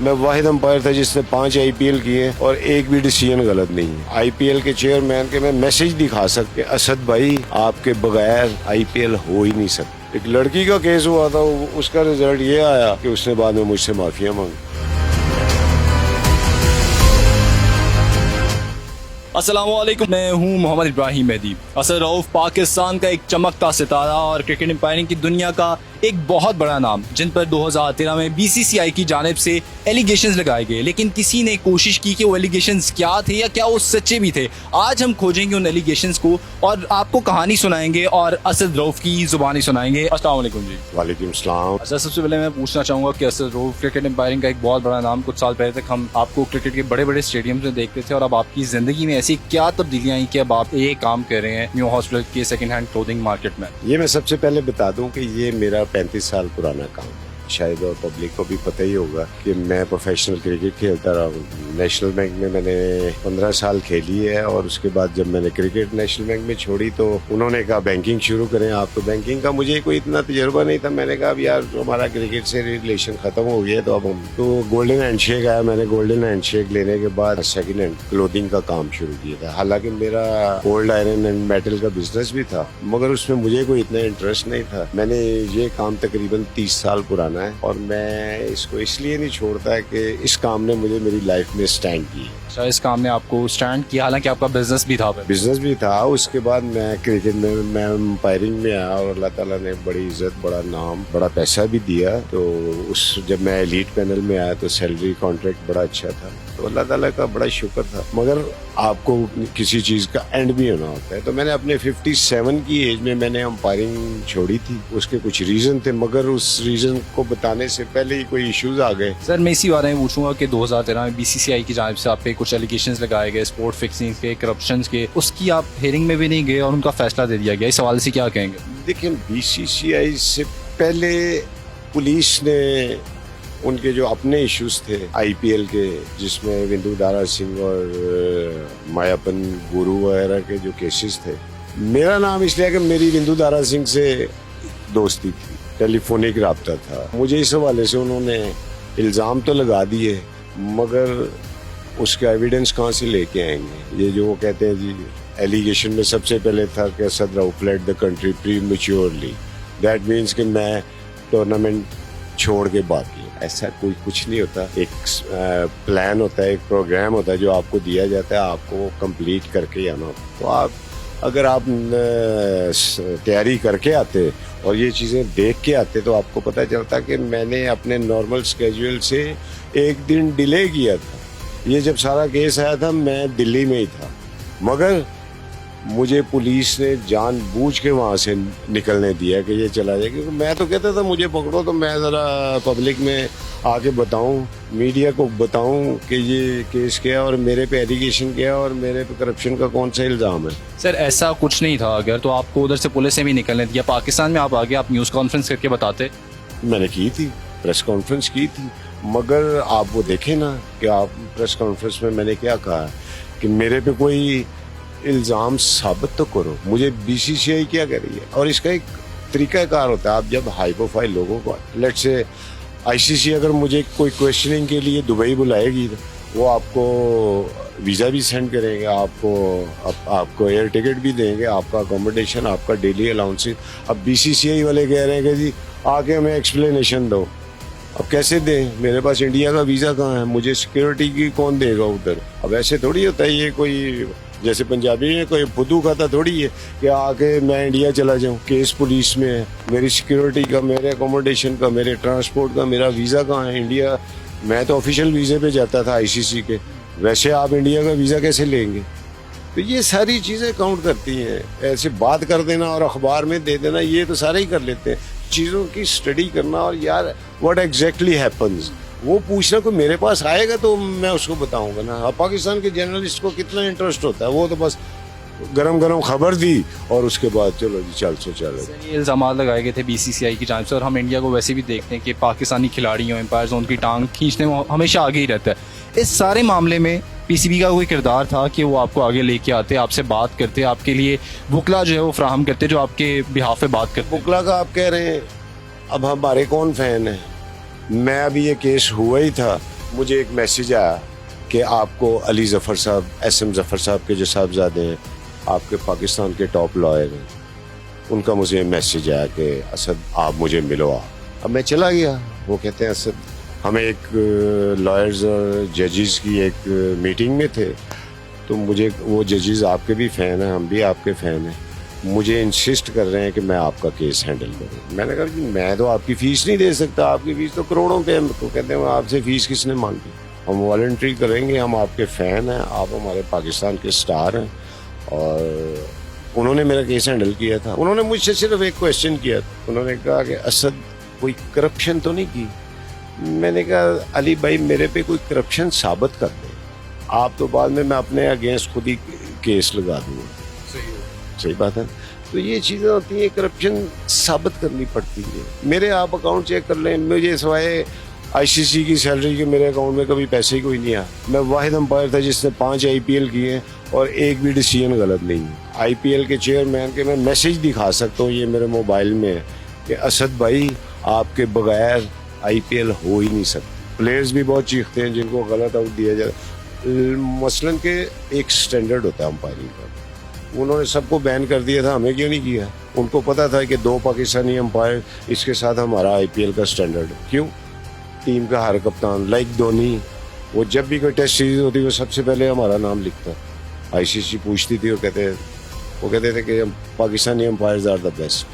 मैं वाहिद अंपायर था जिसने 5 IPL किए और एक भी डिसीजन गलत नहीं है। IPL के चेयरमैन के मैं मैसेज दिखा सकते, असद भाई आपके बगैर IPL हो ही नहीं सकती। एक लड़की का केस हुआ था, उसका रिजल्ट ये आया कि उसने बाद में मुझसे माफिया मांगी। अस्सलामुअलैकुम, मैं हूं मोहम्मद इब्राहिम मेहदी। असद रऊफ पाकिस्तान का एक चमकता सितारा और क्रिकेट एम्पायरिंग की दुनिया का एक बहुत बड़ा नाम, जिन पर 2013 में BCCI की जानिब से एलिगेशंस लगाए गए, लेकिन किसी ने कोशिश की कि वो एलिगेशंस क्या थे या क्या वो सच्चे भी थे। आज हम खोजेंगे उन एलिगेशंस को और आपको कहानी सुनाएंगे और असद रऊफ की जुबानी सुनाएंगे। अस्सलाम वालेकुम जी। वालेकुम सलाम। असद, सबसे पहले मैं पूछना चाहूँगा कि असद रऊफ क्रिकेट एम्पायरिंग का एक बहुत बड़ा नाम, कुछ साल पहले तक हम आपको क्रिकेट के बड़े बड़े स्टेडियम में देखते थे और अब आपकी ज़िंदगी में ऐसी क्या तब्दीलियाँ आई कि अब आप ये काम कर रहे हैं न्यू हॉस्पिटल के सेकंड हैंड क्लोथिंग मार्केट में? ये मैं सबसे पहले बता दूं कि ये मेरा 35 साल पुराना काम है। शायद और पब्लिक को भी पता ही होगा कि मैं प्रोफेशनल क्रिकेट खेलता रहा हूँ। नेशनल बैंक में मैंने 15 साल खेली है और उसके बाद जब मैंने क्रिकेट नेशनल बैंक में छोड़ी तो उन्होंने कहा बैंकिंग शुरू करें आप। तो बैंकिंग का मुझे कोई इतना तजुर्बा नहीं था। मैंने कहा अब यार हमारा क्रिकेट से रिलेशन खत्म हो गया तो अब हम तो गोल्डन हैंडशेक आया। मैंने गोल्डन हैंडशेक लेने के बाद सेकेंड हैंड क्लोथिंग का काम शुरू किया था। हालांकि मेरा ओल्ड आयरन एंड मेटल का बिजनेस भी था मगर उसमें मुझे कोई इतना इंटरेस्ट नहीं था। मैंने ये काम तकरीबन 30 साल पुराना और मैं इसको इसलिए नहीं छोड़ता है कि इस काम ने मुझे मेरी लाइफ में स्टैंड किया। अच्छा, इस काम ने आपको स्टैंड किया, हालांकि आपका बिजनेस भी था? बिजनेस भी था। उसके बाद मैं क्रिकेट में मैं अंपायरिंग में आया और अल्लाह ताला ने बड़ी इज्जत, बड़ा नाम, बड़ा पैसा भी दिया। तो उस जब मैं एलीट पैनल में आया तो सैलरी कॉन्ट्रैक्ट बड़ा अच्छा था। तो अल्लाह ताला का बड़ा शुक्र था। मगर आपको किसी चीज का एंड भी होना होता है। तो मैंने अपने 57 की एज में मैंने अंपायरिंग छोड़ी थी। उसके कुछ रीजन थे मगर उस रीजन को बताने से पहले ही कोई इश्यूज आ गए। सर, मैं इसी बारे में पूछूंगा कि 2013 में BCCI की जानिब से आप पे कुछ एलिगेशंस लगाए गए, स्पोर्ट फिक्सिंग के, करप्शन के, उसकी आप हेयरिंग में भी नहीं गए और उनका फैसला दे दिया गया। इस सवाल से क्या कहेंगे? देखिए, BCCI से पहले पुलिस ने उनके जो अपने इश्यूज थे IPL के, जिसमें विंदु दारा सिंह और मायापन गुरु वगैरह के जो केसेस थे, मेरा नाम इसलिए कि मेरी विंदु दारा सिंह से दोस्ती थी, टेलीफोनिक रब्ता था। मुझे इस हवाले से उन्होंने इल्ज़ाम तो लगा दिए मगर उसका एविडेंस कहाँ से लेके आएंगे? ये जो वो कहते हैं जी, एलिगेशन में सबसे पहले था कि Asad Rauf fled the country प्रीमैच्योरली। That means कि मैं टूर्नामेंट छोड़ के भाग गया। ऐसा कोई कुछ नहीं होता। एक प्लान होता है, एक प्रोग्राम होता है जो आपको दिया जाता है, आपको कंप्लीट करके आना होता है। तो आप अगर आप तैयारी करके आते और ये चीज़ें देख के आते तो आपको पता चलता कि मैंने अपने नॉर्मल स्केड्यूल से एक दिन डिले किया था। ये जब सारा केस आया था मैं दिल्ली में ही था मगर मुझे पुलिस ने जानबूझ के वहाँ से निकलने दिया कि ये चला जाए। क्योंकि मैं तो कहता था मुझे पकड़ो तो मैं ज़रा पब्लिक में आके बताऊं, मीडिया को बताऊं कि ये केस क्या है और मेरे पे एलिगेशन क्या है और मेरे पे करप्शन का कौन सा इल्ज़ाम है। सर, ऐसा कुछ नहीं था। अगर तो आपको उधर से पुलिस ने भी निकलने दिया, पाकिस्तान में आप आगे आप न्यूज़ कॉन्फ्रेंस करके बताते। मैंने की थी, प्रेस कॉन्फ्रेंस की थी, मगर आप वो देखें ना कि आप प्रेस कॉन्फ्रेंस में मैंने क्या कहा कि मेरे पे कोई इल्ज़ाम साबित तो करो। मुझे BCCI क्या कर रही है? और इसका एक तरीकाकार होता है। आप जब हाई प्रोफाइल लोगों को, लेट से ICC अगर मुझे कोई क्वेश्चनिंग के लिए दुबई बुलाएगी वो आपको वीज़ा भी सेंड करेंगे, आपको एयर टिकट भी देंगे, आपका अकोमोडेशन, आपका डेली अलाउंसेस। अब BCCI वाले कह रहे हैं कि जी आके हमें एक्सप्लेनेशन दो। अब कैसे दें? मेरे पास इंडिया का वीज़ा कहाँ है? मुझे सिक्योरिटी की कौन देगा उधर? अब ऐसे थोड़ी होता है। ये कोई जैसे पंजाबी में कोई फुदू खाता थोड़ी है कि आके मैं इंडिया चला जाऊं। केस पुलिस में है, मेरी सिक्योरिटी का, मेरे अकोमोडेशन का, मेरे ट्रांसपोर्ट का, मेरा वीज़ा कहाँ है? इंडिया, मैं तो ऑफिशियल वीज़े पे जाता था ICC के। वैसे आप इंडिया का वीज़ा कैसे लेंगे? तो ये सारी चीज़ें काउंट करती हैं। ऐसे बात कर देना और अखबार में दे देना ये तो सारे ही कर लेते हैं। चीज़ों की स्टडी करना और यार व्हाट एग्जैक्टली हैपन्स वो पूछना कोई मेरे पास आएगा तो मैं उसको बताऊंगा ना। अब पाकिस्तान के जर्नलिस्ट को कितना इंटरेस्ट होता है? वो तो बस गरम गरम खबर दी और उसके बाद चलो जी चल सो चलो। ये इल्ज़ाम लगाए गए थे BCCI की जानिब से और हम इंडिया को वैसे भी देखते हैं कि पाकिस्तानी खिलाड़ियों, एम्पायर्स उनकी टांग खींचने में हमेशा आगे ही रहता है। इस सारे मामले में PCB का कोई किरदार था कि वो आपको आगे लेके आते, आपसे बात करते, आपके लिए वकला जो है वो फ्राहम करते जो आपके बिहाफ पे बात करते? वकला का आप कह रहे हैं, अब हमारे कौन फैन है? मैं अभी ये केस हुआ ही था मुझे एक मैसेज आया कि आपको अली जफ़र साहब, SM जफ़र साहब के जो साहबजादे हैं, आपके पाकिस्तान के टॉप लॉयर हैं, उनका मुझे मैसेज आया कि असद आप मुझे मिलो। अब मैं चला गया। वो कहते हैं असद हमें एक लॉयर्स और जजेस की एक मीटिंग में थे, तो मुझे वो जजेस आपके भी फ़ैन हैं, हम भी आपके फ़ैन हैं, मुझे इंसिस्ट कर रहे हैं कि मैं आपका केस हैंडल करूं। मैंने कहा कि मैं तो आपकी फ़ीस नहीं दे सकता, आपकी फ़ीस तो करोड़ों पे है। तो कहते हैं आपसे फ़ीस किसने मांगी, हम वॉलंटरी करेंगे, हम आपके फ़ैन हैं, आप हमारे पाकिस्तान के स्टार हैं। और उन्होंने मेरा केस हैंडल किया था। उन्होंने मुझसे सिर्फ एक क्वेश्चन किया था, उन्होंने कहा कि असद कोई करप्शन तो नहीं की। मैंने कहा अली भाई मेरे पे कोई करप्शन साबित कर दे, आप तो बाद में मैं अपने अगेंस्ट खुद ही केस लगा दूंगा। सही बात है। तो ये चीज़ें होती हैं, करप्शन साबित करनी पड़ती है। मेरे आप अकाउंट चेक कर लें, मुझे सिवाय ICC की सैलरी के मेरे अकाउंट में कभी पैसे ही कोई नहीं आया। मैं वाहिद अंपायर था जिसने 5 IPL किए और एक भी डिसीजन गलत नहीं है। IPL के चेयरमैन के मैं मैसेज दिखा सकता हूँ, ये मेरे मोबाइल में है, कि असद भाई आपके बगैर IPL हो ही नहीं सकती। प्लेयर्स भी बहुत चीखते हैं जिनको गलत आउट दिया जाए। मसलन के एक स्टैंडर्ड होता है अंपायरिंग का, उन्होंने सबको बैन कर दिया था, हमें क्यों नहीं किया? उनको पता था कि 2 पाकिस्तानी अंपायर, इसके साथ हमारा IPL का स्टैंडर्ड है। क्यों? टीम का हर कप्तान लाइक धोनी, वो जब भी कोई टेस्ट सीरीज होती वो सबसे पहले हमारा नाम लिखता। ICC पूछती थी, वो कहते थे कि Pakistani umpires are the best.